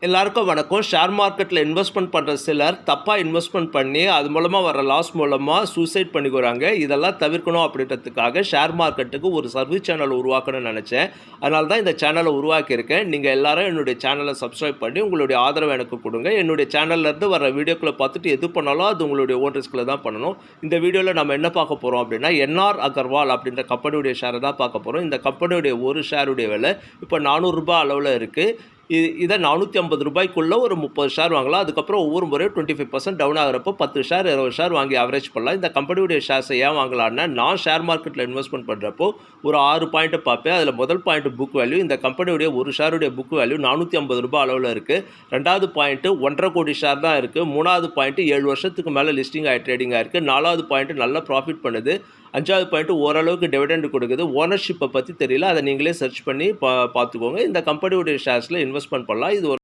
எல்லாருக்கும் வணக்கம். ஷேர் மார்க்கெட்டில் இன்வெஸ்ட்மெண்ட் பண்ணுற சிலர் தப்பாக இன்வெஸ்ட்மெண்ட் பண்ணி அது மூலமாக வர லாஸ் மூலமாக சூசைட் பண்ணிக்கிறாங்க. இதெல்லாம் தவிர்க்கணும் அப்படின்றதுக்காக ஷேர் மார்க்கெட்டுக்கு ஒரு சர்வீஸ் சேனல் உருவாக்கணும்னு நினச்சேன். அதனால தான் இந்த சேனலை உருவாக்கியிருக்கேன். நீங்கள் எல்லாரும் என்னுடைய சேனலை சப்ஸ்கிரைப் பண்ணி உங்களுடைய ஆதரவு எனக்கு கொடுங்க. என்னுடைய சேனல்லேருந்து வர வீடியோக்களை பார்த்துட்டு எது பண்ணாலும் அது உங்களுடைய ஓன் ரிஸ்கில் தான் பண்ணணும். இந்த வீடியோவில் நம்ம என்ன பார்க்க போகிறோம் அப்படின்னா என்ஆர் அகர்வால் அப்படின்ற கம்பெனியுடைய ஷேரை தான் பார்க்க போகிறோம். இந்த கம்பெனியுடைய ஒரு ஷேருடைய விலை இப்போ 400 ரூபாய் அளவில் இருக்குது. இதை 450 ரூபாய்க்குள்ளே ஒரு 30 ஷேர் வாங்கலாம். அதுக்கப்புறம் ஒவ்வொரு முறையும் 25% டவுன் ஆகிறப்போ 10 ஷேர் 20 ஷேர் வாங்கி ஆவரேஜ் பண்ணலாம். இந்த கம்பெனியுடைய ஷேர்ஸை ஏன் வாங்கலான்னா, நான் ஷேர் மார்க்கெட்டில் இன்வெஸ்ட்மெண்ட் பண்ணுறப்போ ஒரு 6 பாயிண்ட்டை பார்ப்பேன். அதில் முதல் பாயிண்ட் புக் வேல்யூ. இந்த கம்பெனியுடைய ஒரு ஷேருடைய புக் வேல்யூ 450 ரூபாய் அளவில் இருக்குது. ரெண்டாவது பாயிண்ட்டு 1.5 கோடி ஷேர் தான் இருக்குது. மூணாவது பாயிண்ட்டு 7 வருஷத்துக்கு மேலே லிஸ்டிங் ஆகி ட்ரேடிங் ஆகிருக்கு. நாலாவது பாயிண்ட்டு நல்ல ப்ராஃபிட் பண்ணுது. அஞ்சாவது பாயிண்ட்டு ஓரளவுக்கு டிவிடெண்ட் கொடுக்குது. ஓனர்ஷிப்பை பற்றி தெரியல, அதை நீங்களே சர்ச் பண்ணி பார்த்துக்கோங்க. இந்த கம்பெனியுடைய ஷேர்ஸில் இன்வெஸ்ட்மெண்ட் பண்ணலாம். இது ஒரு